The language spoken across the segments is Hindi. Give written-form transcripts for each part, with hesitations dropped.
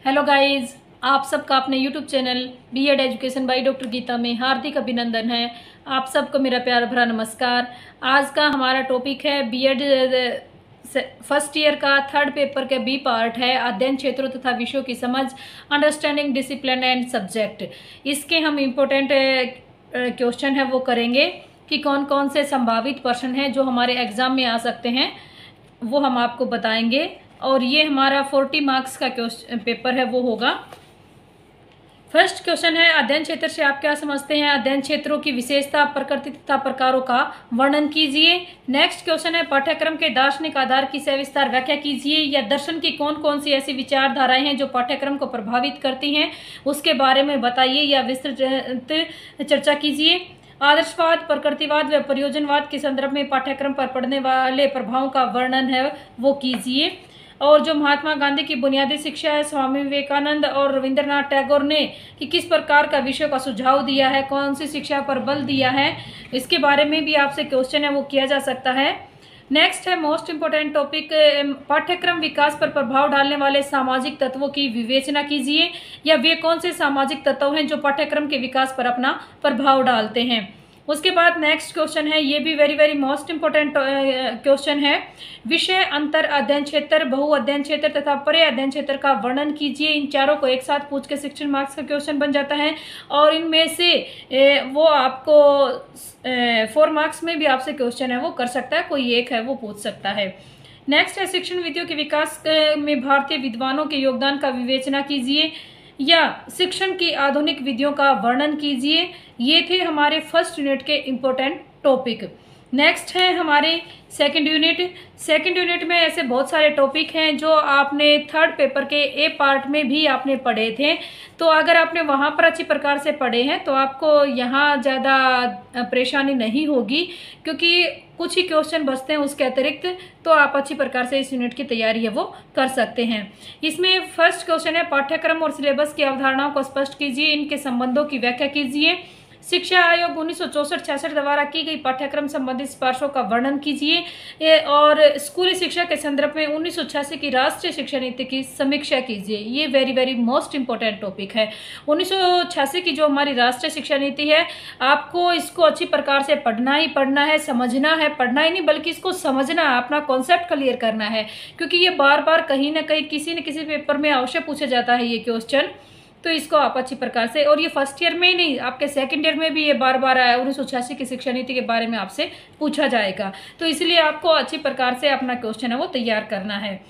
हेलो गाइस, आप सबका अपने YouTube channel BEd education by doctor Geeta में हार्दिक अभिनंदन है। आप सबको मेरा प्यार भरा नमस्कार। आज का हमारा टॉपिक है बीएड फर्स्ट ईयर का थर्ड पेपर के बी पार्ट है अध्ययन क्षेत्रों तथा विषयों की समझ, अंडरस्टैंडिंग डिसिप्लिन एंड सब्जेक्ट। इसके हम इम्पोर्टेंट क्वेश्चन है वो करेंगे कि कौन कौन से संभावित प्रश्न हैं जो हमारे एग्जाम में आ सकते हैं, वो हम आपको बताएंगे। और ये हमारा 40 मार्क्स का पेपर है वो होगा। फर्स्ट क्वेश्चन है, अध्ययन क्षेत्र से आप क्या समझते हैं? अध्ययन क्षेत्रों की विशेषता, प्रकृति तथा प्रकारों का वर्णन कीजिए। नेक्स्ट क्वेश्चन है, पाठ्यक्रम के दार्शनिक आधार की सविस्तार व्याख्या कीजिए, या दर्शन की कौन कौन सी ऐसी विचारधाराएं हैं जो पाठ्यक्रम को प्रभावित करती हैं उसके बारे में बताइए या विस्तृत चर्चा कीजिए। आदर्शवाद, प्रकृतिवाद व प्रयोजनवाद के संदर्भ में पाठ्यक्रम पर पड़ने वाले प्रभावों का वर्णन है वो कीजिए। और जो महात्मा गांधी की बुनियादी शिक्षा है, स्वामी विवेकानंद और रविंद्रनाथ टैगोर ने कि किस प्रकार का विषय का सुझाव दिया है, कौन सी शिक्षा पर बल दिया है, इसके बारे में भी आपसे क्वेश्चन है वो किया जा सकता है। नेक्स्ट है मोस्ट इम्पोर्टेंट टॉपिक, पाठ्यक्रम विकास पर प्रभाव डालने वाले सामाजिक तत्वों की विवेचना कीजिए, या वे कौन से सामाजिक तत्व हैं जो पाठ्यक्रम के विकास पर अपना प्रभाव डालते हैं। उसके बाद नेक्स्ट क्वेश्चन है, ये भी वेरी मोस्ट इम्पोर्टेंट क्वेश्चन है, विषय, अंतर अध्ययन क्षेत्र, बहु अध्ययन क्षेत्र तथा परे अध्ययन क्षेत्र का वर्णन कीजिए। इन चारों को एक साथ पूछ के 16 मार्क्स का क्वेश्चन बन जाता है, और इनमें से वो आपको 4 मार्क्स में भी आपसे क्वेश्चन है वो कर सकता है, कोई एक है वो पूछ सकता है। नेक्स्ट है, शिक्षण विधियों के विकास में भारतीय विद्वानों के योगदान का विवेचना कीजिए, या शिक्षण की आधुनिक विधियों का वर्णन कीजिए। ये थे हमारे फर्स्ट यूनिट के इम्पोर्टेंट टॉपिक। नेक्स्ट है हमारे सेकंड यूनिट में ऐसे बहुत सारे टॉपिक हैं जो आपने थर्ड पेपर के ए पार्ट में भी आपने पढ़े थे, तो अगर आपने वहाँ पर अच्छी प्रकार से पढ़े हैं तो आपको यहाँ ज़्यादा परेशानी नहीं होगी, क्योंकि कुछ ही क्वेश्चन बचते हैं उसके अतिरिक्त, तो आप अच्छी प्रकार से इस यूनिट की तैयारी है वो कर सकते हैं। इसमें फर्स्ट क्वेश्चन है, पाठ्यक्रम और सिलेबस की अवधारणाओं को स्पष्ट कीजिए, इनके संबंधों की व्याख्या कीजिए। शिक्षा आयोग 1964-66 द्वारा की गई पाठ्यक्रम संबंधित सिफारिशों का वर्णन कीजिए, और स्कूली शिक्षा के संदर्भ में 1986 की राष्ट्रीय शिक्षा नीति की समीक्षा कीजिए। ये वेरी मोस्ट इंपॉर्टेंट टॉपिक है। 1986 की जो हमारी राष्ट्रीय शिक्षा नीति है, आपको इसको अच्छी प्रकार से पढ़ना ही पढ़ना है, समझना है, पढ़ना ही नहीं बल्कि इसको समझना है, अपना कॉन्सेप्ट क्लियर करना है, क्योंकि ये बार कहीं ना कहीं किसी न किसी पेपर में अवश्य पूछा जाता है ये क्वेश्चन। तो इसको आप अच्छी प्रकार से, और ये फर्स्ट ईयर में ही नहीं, आपके सेकंड ईयर में भी ये बार आया, 1986 की शिक्षा नीति के बारे में आपसे पूछा जाएगा, तो इसलिए आपको अच्छी प्रकार से अपना क्वेश्चन है वो तैयार करना है।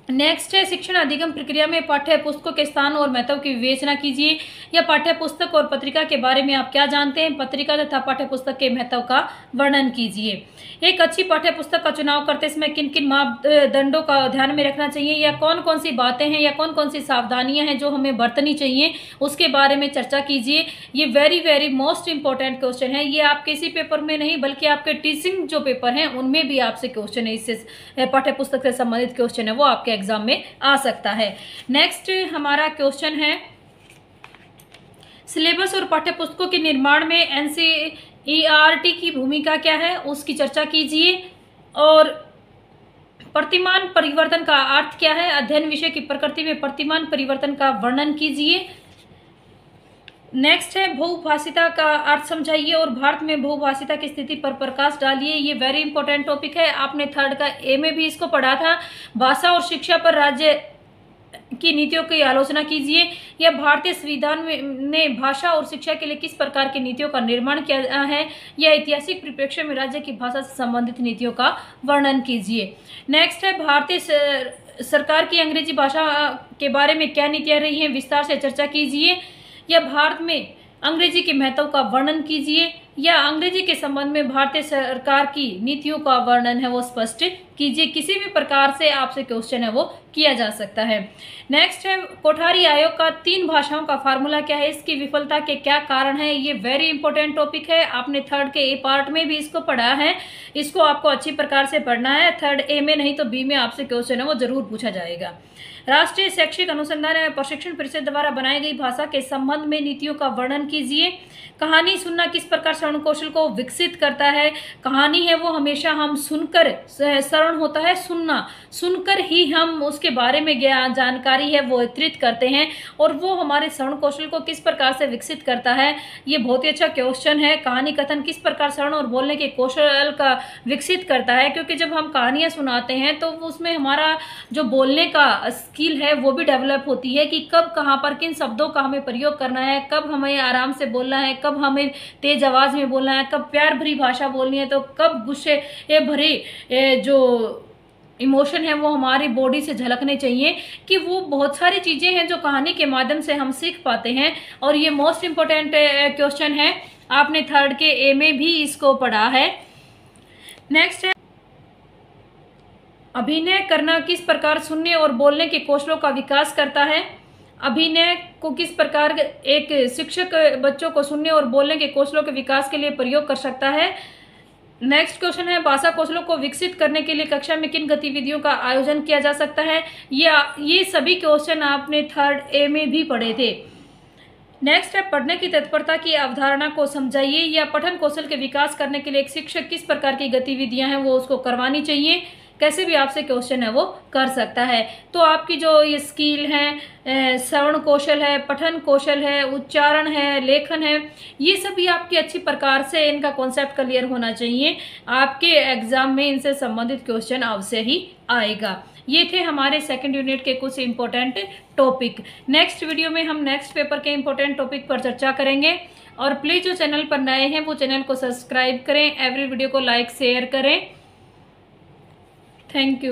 नेक्स्ट है, शिक्षण अधिगम प्रक्रिया में पाठ्य पुस्तकों के स्थान और महत्व की विवेचना कीजिए, या पाठ्य पुस्तक और पत्रिका के बारे में आप क्या जानते हैं, पत्रिका तथा पाठ्य पुस्तक के महत्व का वर्णन कीजिए। एक अच्छी पाठ्य पुस्तक का चुनाव करते समय किन किन मापदंडों का ध्यान में रखना चाहिए, या कौन कौन सी बातें हैं या कौन कौन सी सावधानियां हैं जो हमें बरतनी चाहिए, उसके बारे में चर्चा कीजिए। ये वेरी मोस्ट इंपॉर्टेंट क्वेश्चन है। ये आप किसी पेपर में नहीं बल्कि आपके टीचिंग जो पेपर हैं उनमें भी आपसे क्वेश्चन है, इससे पाठ्य पुस्तक से संबंधित क्वेश्चन है वो आपके एग्जाम में आ सकता है। नेक्स्ट हमारा क्वेश्चन है, सिलेबस और पाठ्य पुस्तकों के निर्माण में एनसीईआरटी की भूमिका क्या है उसकी चर्चा कीजिए, और प्रतिमान परिवर्तन का अर्थ क्या है, अध्ययन विषय की प्रकृति में प्रतिमान परिवर्तन का वर्णन कीजिए। नेक्स्ट है, बहुभाषिता का अर्थ समझाइए और भारत में बहुभाषिता की स्थिति पर प्रकाश डालिए। ये वेरी इंपॉर्टेंट टॉपिक है, आपने थर्ड का ए में भी इसको पढ़ा था। भाषा और शिक्षा पर राज्य की नीतियों की आलोचना कीजिए, या भारतीय संविधान ने भाषा और शिक्षा के लिए किस प्रकार की नीतियों का निर्माण किया है, या ऐतिहासिक परिप्रेक्ष्य में राज्य की भाषा से संबंधित नीतियों का वर्णन कीजिए। नेक्स्ट है, भारतीय सरकार की अंग्रेजी भाषा के बारे में क्या नीतियां रही हैं, विस्तार से चर्चा कीजिए, या भारत में अंग्रेजी के महत्व का वर्णन कीजिए, या अंग्रेजी के संबंध में भारतीय सरकार की नीतियों का वर्णन है वो स्पष्ट कीजिए। किसी भी प्रकार से आपसे क्वेश्चन है वो किया जा सकता है। नेक्स्ट है, कोठारी आयोग का 3 भाषाओं का फार्मूला क्या है, इसकी विफलता के क्या कारण है। ये वेरी इंपॉर्टेंट टॉपिक है, आपने थर्ड के ए पार्ट में भी इसको पढ़ा है, इसको आपको अच्छी प्रकार से पढ़ना है। थर्ड ए में नहीं तो बी में आपसे क्वेश्चन है वो जरूर पूछा जाएगा। राष्ट्रीय शैक्षिक अनुसंधान एवं प्रशिक्षण परिषद द्वारा बनाई गई भाषा के संबंध में नीतियों का वर्णन कीजिए। कहानी सुनना किस प्रकार श्रवण कौशल को विकसित करता है। कहानी है वो हमेशा हम सुनकर, श्रवण होता है सुनना, सुनकर ही हम उसके बारे में ज्ञान जानकारी है वो एकत्रित करते हैं, और वो हमारे श्रवण कौशल को किस प्रकार से विकसित करता है। ये बहुत ही अच्छा क्वेश्चन है। कहानी कथन किस प्रकार श्रवण और बोलने के कौशल का विकसित करता है, क्योंकि जब हम कहानियां सुनाते हैं तो उसमें हमारा जो बोलने का स्किल है वो भी डेवलप होती है, कि कब कहाँ पर किन शब्दों का हमें प्रयोग करना है, कब हमें आराम से बोलना है, कब हमें तेज आवाज में बोलना है, कब प्यार भरी भाषा बोलनी है, तो कब गुस्से भरी जो इमोशन है वो हमारी बॉडी से झलकने चाहिए। कि वो बहुत सारी चीजें हैं जो कहानी के माध्यम से हम सीख पाते हैं। और ये मोस्ट इम्पोर्टेंट क्वेश्चन है, आपने थर्ड के ए में भी इसको पढ़ा है। नेक्स्ट है, अभिनय करना किस प्रकार सुनने और बोलने के कौशलों का विकास करता है। अभिनय को किस प्रकार एक शिक्षक बच्चों को सुनने और बोलने के कौशलों के विकास के लिए प्रयोग कर सकता है। नेक्स्ट क्वेश्चन है, भाषा कौशलों को विकसित करने के लिए कक्षा में किन गतिविधियों का आयोजन किया जा सकता है। ये सभी क्वेश्चन आपने थर्ड ए में भी पढ़े थे। नेक्स्ट है, पढ़ने की तत्परता की अवधारणा को समझाइए, या पठन कौशल के विकास करने के लिए एक शिक्षक किस प्रकार की गतिविधियां हैं वो उसको करवानी चाहिए। कैसे भी आपसे क्वेश्चन है वो कर सकता है। तो आपकी जो ये स्किल है, श्रवण कौशल है, पठन कौशल है, उच्चारण है, लेखन है, ये सभी आपकी अच्छी प्रकार से इनका कॉन्सेप्ट क्लियर होना चाहिए। आपके एग्जाम में इनसे संबंधित क्वेश्चन अवश्य ही आएगा। ये थे हमारे सेकंड यूनिट के कुछ इंपॉर्टेंट टॉपिक। नेक्स्ट वीडियो में हम नेक्स्ट पेपर के इंपॉर्टेंट टॉपिक पर चर्चा करेंगे। और प्लीज जो चैनल पर नए हैं वो चैनल को सब्सक्राइब करें, एवरी वीडियो को लाइक शेयर करें। Thank you.